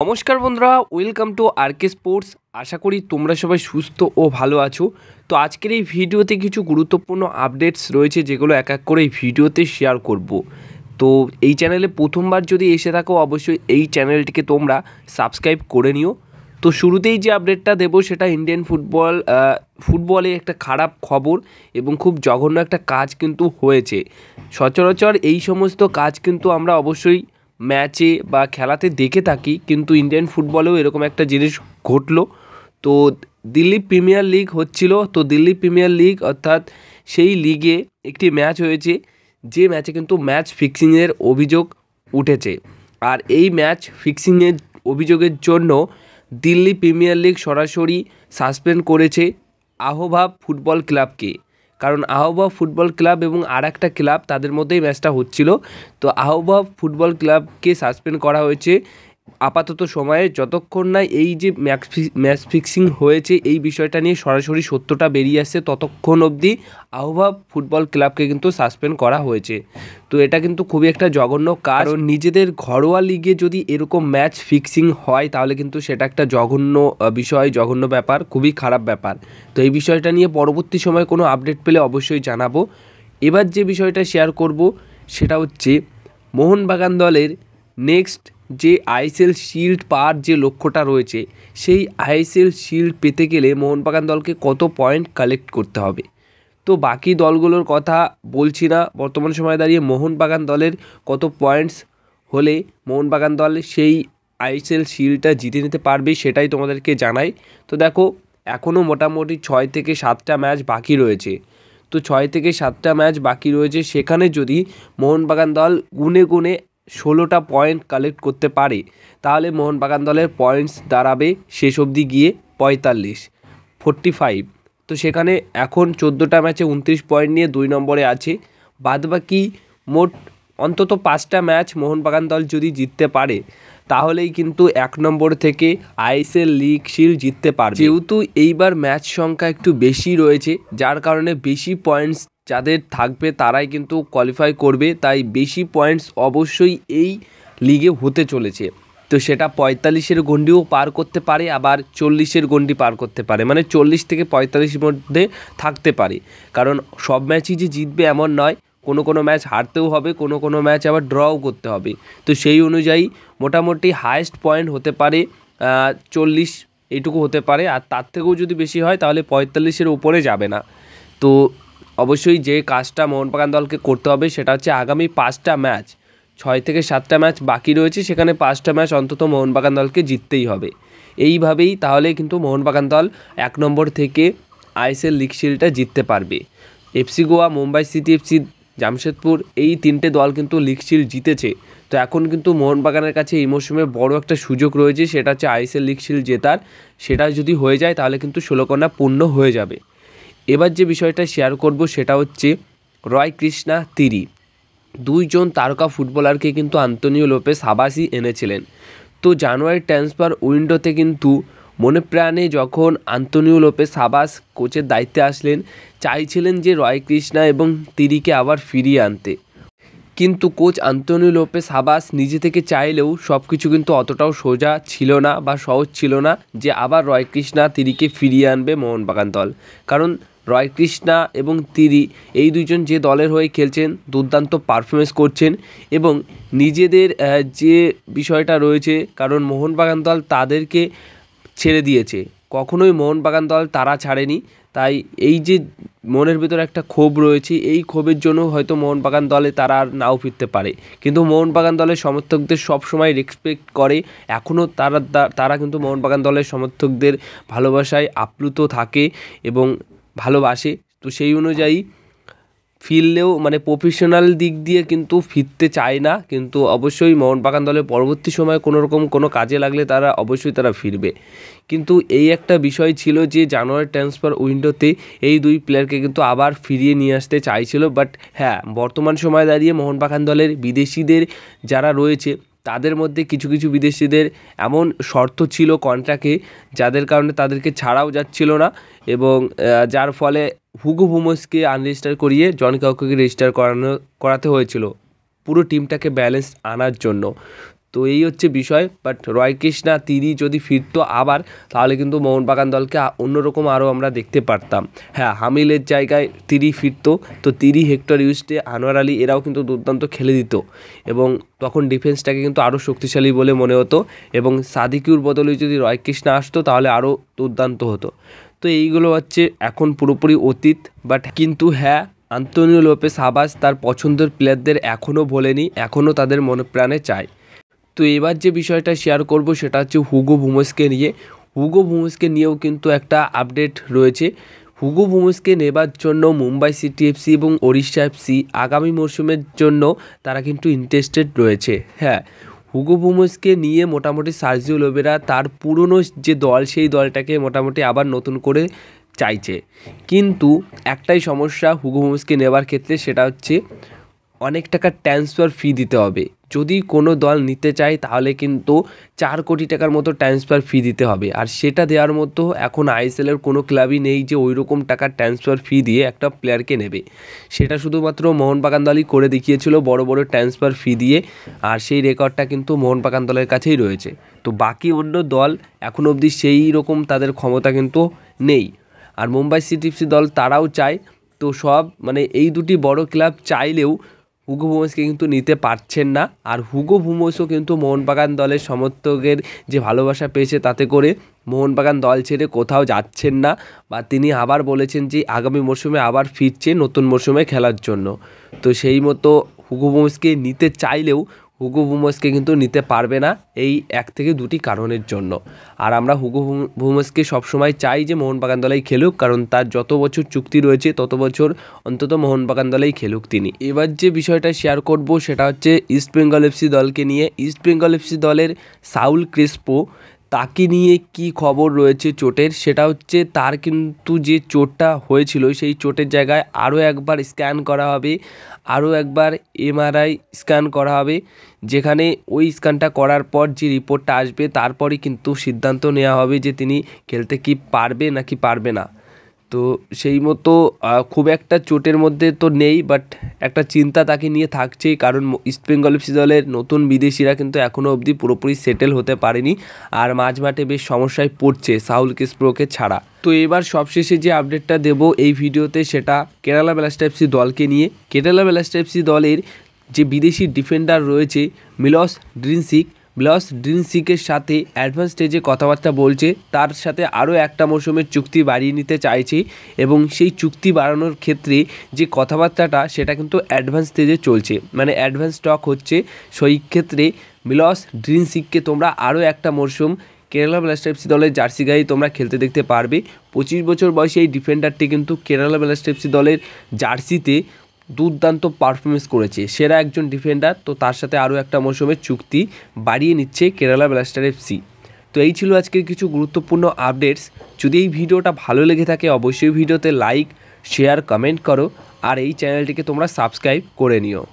নমস্কার বন্ধুরা, welcome to আরকে sports. আশা করি তোমরা সবাই সুস্থ ও ভালো আছো। তো আজকের এই ভিডিওতে কিছু গুরুত্বপূর্ণ আপডেটস রয়েছে যেগুলো এক এক করে এই ভিডিওতে শেয়ার করব। তো এই চ্যানেলে প্রথমবার যদি এসে থাকো অবশ্যই এই চ্যানেলটিকে তোমরা সাবস্ক্রাইব করে নিও। তো শুরুতেই যে আপডেটটা দেবো সেটা ইন্ডিয়ান ফুটবলে একটা খারাপ খবর এবং খুব জঘন্য একটা কাজ কিন্তু হয়েছে। সচরাচর এই সমস্ত কাজ কিন্তু আমরা অবশ্যই ম্যাচে বা খেলাতে দেখে থাকি, কিন্তু ইন্ডিয়ান ফুটবলেও এরকম একটা জিনিস ঘটলো। তো দিল্লি প্রিমিয়ার লিগ হচ্ছিল, তো দিল্লি প্রিমিয়ার লিগ অর্থাৎ সেই লিগে একটি ম্যাচ হয়েছে, যে ম্যাচে কিন্তু ম্যাচ ফিক্সিংয়ের অভিযোগ উঠেছে। আর এই ম্যাচ ফিক্সিংয়ের অভিযোগের জন্য দিল্লি প্রিমিয়ার লিগ সরাসরি সাসপেন্ড করেছে আহবাব ফুটবল ক্লাবকে। কারণ আহবাব ফুটবল ক্লাব এবং আর একটা ক্লাব, তাদের মধ্যেই ম্যাচটা হচ্ছিল। তো আহবাব ফুটবল ক্লাবকে সাসপেন্ড করা হয়েছে আপাতত সময়ে, যতক্ষণ না এই যে ম্যাচ ফিক্সিং হয়েছে এই বিষয়টা নিয়ে সরাসরি সত্যটা বেরিয়ে আসছে, ততক্ষণ অবধি আহবাব ফুটবল ক্লাবকে কিন্তু সাসপেন্ড করা হয়েছে। তো এটা কিন্তু খুবই একটা জঘন্য কাজ। কারণ নিজেদের ঘরোয়া লিগে যদি এরকম ম্যাচ ফিক্সিং হয় তাহলে কিন্তু সেটা একটা জঘন্য বিষয়, জঘন্য ব্যাপার, খুবই খারাপ ব্যাপার। তো এই বিষয়টা নিয়ে পরবর্তী সময়ে কোনো আপডেট পেলে অবশ্যই জানাবো। এবার যে বিষয়টা শেয়ার করব সেটা হচ্ছে মোহনবাগান দলের নেক্সট যে আইএসএল শিল্ড পাওয়ার যে লক্ষ্যটা রয়েছে, সেই আইএসএল শিল্ড পেতে গেলে মোহনবাগান দলকে কত পয়েন্ট কালেক্ট করতে হবে। তো বাকি দলগুলোর কথা বলছি না, বর্তমান সময়ে দাঁড়িয়ে মোহনবাগান দলের কত পয়েন্টস হলে মোহনবাগান দল সেই আইএসএল শিল্ডটা জিতে নিতে পারবে সেটাই তোমাদেরকে জানাই। তো দেখো, এখনও মোটামুটি 6 থেকে 7টা ম্যাচ বাকি রয়েছে। তো 6 থেকে 7টা ম্যাচ বাকি রয়েছে, সেখানে যদি মোহনবাগান দল গুনে গুনে 16টা পয়েন্ট কালেক্ট করতে পারে তাহলে মোহনবাগান দলের পয়েন্টস দাঁড়াবে শেষ অবধি গিয়ে 45। তো সেখানে এখন 14টা ম্যাচে 29 পয়েন্ট নিয়ে 2 নম্বরে আছে। বাদবাকি মোট অন্তত 5টা ম্যাচ মোহনবাগান দল যদি জিততে পারে তাহলেই কিন্তু 1 নম্বর থেকে আইএসএল লিগ শিল্ড জিততে পারবে। যেহেতু এইবার ম্যাচ সংখ্যা একটু বেশি রয়েছে, যার কারণে বেশি পয়েন্টস যাদের থাকবে তারাই কিন্তু কোয়ালিফাই করবে, তাই বেশি পয়েন্টস অবশ্যই এই লিগে হতে চলেছে। তো সেটা 45-এর গণ্ডিও পার করতে পারে, আবার 40-এর গণ্ডি পার করতে পারে, মানে 40 থেকে 45-এর মধ্যে থাকতে পারে। কারণ সব ম্যাচই যে জিতবে এমন নয়, কোনো কোনো ম্যাচ হারতেও হবে, কোনো কোনো ম্যাচ আবার ড্রও করতে হবে। তো সেই অনুযায়ী মোটামুটি হায়েস্ট পয়েন্ট হতে পারে 40, এইটুকু হতে পারে। আর তার থেকেও যদি বেশি হয় তাহলে 45-এর উপরে যাবে না। তো অবশ্যই যে কাজটা মোহনবাগান দলকে করতে হবে সেটা হচ্ছে আগামী 5টা ম্যাচ, 6 থেকে 7টা ম্যাচ বাকি রয়েছে, সেখানে 5টা ম্যাচ অন্তত মোহনবাগান দলকে জিততেই হবে। এইভাবেই তাহলে কিন্তু মোহনবাগান দল 1 নম্বর থেকে আইএসএল লিগ শিল্ডটা জিততে পারবে। FC Goa, Mumbai city FC, Jamshedpur, এই 3টে দল কিন্তু লিগ শিল্ড জিতেছে। তো এখন কিন্তু মোহনবাগানের কাছে এই মৌসুমে বড় একটা সুযোগ রয়েছে, সেটা হচ্ছে আইএসএল লিগ শিল্ড জেতার। সেটা যদি হয়ে যায় তাহলে কিন্তু 16 কণা পূর্ণ হয়ে যাবে। এবার যে বিষয়টা শেয়ার করব সেটা হচ্ছে রয় কৃষ্ণা, তিরি, 2 জন তারকা ফুটবলারকে কিন্তু আন্তোনিও লোপেস হাবাসি এনেছিলেন। তো জানুয়ারি ট্রান্সফার উইন্ডোতে কিন্তু মনে প্রাণে যখন আন্তোনিও লোপেস হাবাস কোচের দায়িত্বে আসলেন, চাইছিলেন যে রয় কৃষ্ণা এবং তিরিকে আবার ফিরিয়ে আনতে। কিন্তু কোচ আন্তোনিও লোপেস হাবাস নিজে থেকে চাইলেও সব কিছু কিন্তু অতটাও সোজা ছিল না বা সহজ ছিল না যে আবার রয় কৃষ্ণা, তিরিকে ফিরিয়ে আনবে মোহনবাগান দল। কারণ রয় কৃষ্ণা এবং তিরি এই 2 জন যে দলের হয়ে খেলছেন, দুর্দান্ত পারফরমেন্স করছেন এবং নিজেদের যে বিষয়টা রয়েছে, কারণ মোহনবাগান দল তাদেরকে ছেড়ে দিয়েছে, কখনোই মোহনবাগান দল তারা ছাড়েনি। তাই এই যে মনের ভিতরে একটা ক্ষোভ রয়েছে, এই ক্ষোভের জন্য হয়তো মোহনবাগান দলে তারা আর নাও ফিরতে পারে, কিন্তু মোহনবাগান দলের সমর্থকদের সবসময় রেসপেক্ট করে, এখনও তারা কিন্তু মোহনবাগান দলের সমর্থকদের ভালোবাসায় আপ্লুত থাকে এবং ভালোবাসে। তো সেই অনুযায়ী ফিরলেও মানে প্রফেশনাল দিক দিয়ে কিন্তু ফিরতে চায় না, কিন্তু অবশ্যই মোহনবাগান দলের পরবর্তী সময়ে কোনোরকম কোনো কাজে লাগলে তারা অবশ্যই ফিরবে। কিন্তু এই একটা বিষয় ছিল যে জানুয়ারি ট্রান্সফার উইন্ডোতে এই 2 প্লেয়ারকে কিন্তু আবার ফিরিয়ে নিয়ে আসতে চাইছিল। বাট হ্যাঁ, বর্তমান সময়ে দাঁড়িয়ে মোহনবাগান দলের বিদেশিদের যারা রয়েছে তাদের মধ্যে কিছু কিছু বিদেশিদের এমন শর্ত ছিল কন্ট্রাক্টে, যাদের কারণে তাদেরকে ছাড়াও যাচ্ছিল না এবং যার ফলে হুগো বুমোসকে আনরেজিস্টার করিয়ে জন কাউকে রেজিস্টার করাতে হয়েছিল পুরো টিমটাকে ব্যালেন্স আনার জন্য। তো তো এই হচ্ছে বিষয়। বাট রয় কৃষ্ণা তিনি যদি ফিরতো আবার, তাহলে কিন্তু মোহনবাগান দলকে অন্যরকম আরও আমরা দেখতে পারতাম। হ্যাঁ, হামিলের জায়গায় তিনি ফিরতো, তো তিনি, হেক্টর ইউস্টে, আনোয়ার আলী এরাও কিন্তু দুর্দান্ত খেলে দিত এবং তখন ডিফেন্সটাকে কিন্তু আরও শক্তিশালী বলে মনে হতো এবং সাদিকুর বদলে যদি রয় কৃষ্ণা আসতো তাহলে আরও দুর্দান্ত হতো। তো এইগুলো হচ্ছে এখন পুরোপুরি অতীত। বাট কিন্তু হ্যাঁ, আন্তোনিও লোপেস হাবাস তার পছন্দের প্লেয়ারদের এখনও ভোলেনি, এখনও তাদের মনে প্রাণে চায়। তো এবার যে বিষয়টা শেয়ার করব সেটা হচ্ছে হুগো বুমোসকে নিয়ে। হুগো বুমোসকে নিয়েও কিন্তু একটা আপডেট রয়েছে। হুগো বুমোসকে নেবার জন্য মুম্বাই সিটি এফসি এবং ওড়িশা এফসি আগামী মরশুমের জন্য তারা কিন্তু ইন্টারেস্টেড রয়েছে। হ্যাঁ, হুগো বুমোসকে নিয়ে মোটামুটি সার্জিও লোবেরা তার পুরনো যে দল, সেই দলটাকে মোটামুটি আবার নতুন করে চাইছে। কিন্তু একটাই সমস্যা হুগো বুমোসকে নেবার ক্ষেত্রে, সেটা হচ্ছে অনেক টাকার ট্রান্সফার ফি দিতে হবে। যদি কোনো দল নিতে চায় তাহলে কিন্তু 4 কোটি টাকার মতো ট্রান্সফার ফি দিতে হবে, আর সেটা দেওয়ার মতো এখন আইএসএলের কোনো ক্লাবই নেই যে ওই রকম টাকার ট্রান্সফার ফি দিয়ে একটা প্লেয়ারকে নেবে। সেটা শুধুমাত্র মোহনবাগান দলই করে দেখিয়েছিল বড় বড় ট্রান্সফার ফি দিয়ে, আর সেই রেকর্ডটা কিন্তু মোহনবাগান দলের কাছেই রয়েছে। তো বাকি অন্য দল এখনও অবধি সেই রকম তাদের ক্ষমতা কিন্তু নেই। আর মুম্বাই সিটি এফসি দল তারাও চায়, তো সব মানে এই দুটি বড় ক্লাব চাইলেও হুগো বুমোসকে কিন্তু নিতে পারছেন না। আর হুগো বুমোসও কিন্তু মোহনবাগান দলের সমর্থকের যে ভালোবাসা পেয়েছে, তাতে করে মোহনবাগান দল ছেড়ে কোথাও যাচ্ছেন না, বা তিনি আবার বলেছেন যে আগামী মরশুমে আবার ফিরছে নতুন মরশুমে খেলার জন্য। তো সেই মতো হুগো বুমোসকে নিতে চাইলেও হুগো বুমোসকে কিন্তু নিতে পারবে না এই 1 থেকে 2টি কারণের জন্য। আর আমরা হুগো বুমোসকে সবসময় চাই যে মোহনবাগান দলেই খেলুক, কারণ তার যত বছর চুক্তি রয়েছে তত বছর অন্তত মোহনবাগান দলেই খেলুক তিনি। এবার যে বিষয়টা শেয়ার করব সেটা হচ্ছে ইস্টবেঙ্গল এফসি দলকে নিয়ে। ইস্টবেঙ্গল এফসি দলের সাউল ক্রেসপো, তাকে নিয়ে কি খবর রয়েছে চোটের, সেটা হচ্ছে তার কিন্তু যে চোটটা হয়েছিল সেই চোটের জায়গায় আরও একবার স্ক্যান করা হবে, আরও একবার এমআরআই স্ক্যান করা হবে, যেখানে ওই স্ক্যানটা করার পর যে রিপোর্টটা আসবে তারপরই কিন্তু সিদ্ধান্ত নেওয়া হবে যে তিনি খেলতে কি পারবে নাকি পারবে না। তো সেই মতো খুব একটা চোটের মধ্যে তো নেই, বাট একটা চিন্তা তাকে নিয়ে থাকছেই, কারণ ইস্টবেঙ্গল এফসি দলের নতুন বিদেশিরা কিন্তু এখনও অবধি পুরোপুরি সেটেল হতে পারেনি, আর মাঝমাঠে বেশ সমস্যায় পড়ছে সাউল ক্রেসপোকে ছাড়া। তো এবার সবশেষে যে আপডেটটা দেব এই ভিডিওতে, সেটা কেরালা ব্লাস্টার এফসি দলকে নিয়ে। কেরালা ব্লাস্টার এফসি দলের যে বিদেশি ডিফেন্ডার রয়েছে মিলস ড্রিনসিকের সাথে অ্যাডভান্স স্টেজে কথাবার্তা বলছে, তার সাথে আরও একটা মৌসুমের চুক্তি বাড়িয়ে নিতে চাইছে, এবং সেই চুক্তি বাড়ানোর ক্ষেত্রে যে কথাবার্তাটা সেটা কিন্তু অ্যাডভান্স স্টেজে চলছে, মানে অ্যাডভান্স স্টক হচ্ছে। সেই ক্ষেত্রে মিলস ড্রিনসিককে তোমরা আরও একটা মরশুম কেরালা ব্লাস্টার এফসি দলের জার্সি গায়ে তোমরা খেলতে দেখতে পারবে। 25 বছর বয়সী এই ডিফেন্ডারটি কিন্তু কেরালা ব্লাস্টার এফসি দলের জার্সিতে দুর্দান্ত পারফরমেন্স করেছে, সেরা একজন ডিফেন্ডার। তো তার সাথে আরও একটা মৌসুমের চুক্তি বাড়িয়ে নিচ্ছে কেরালা ব্লাস্টার এফসি। তো এই ছিল আজকের কিছু গুরুত্বপূর্ণ আপডেটস। যদি এই ভিডিওটা ভালো লেগে থাকে অবশ্যই ভিডিওতে লাইক, শেয়ার, কমেন্ট করো, আর এই চ্যানেলটিকে তোমরা সাবস্ক্রাইব করে নিও।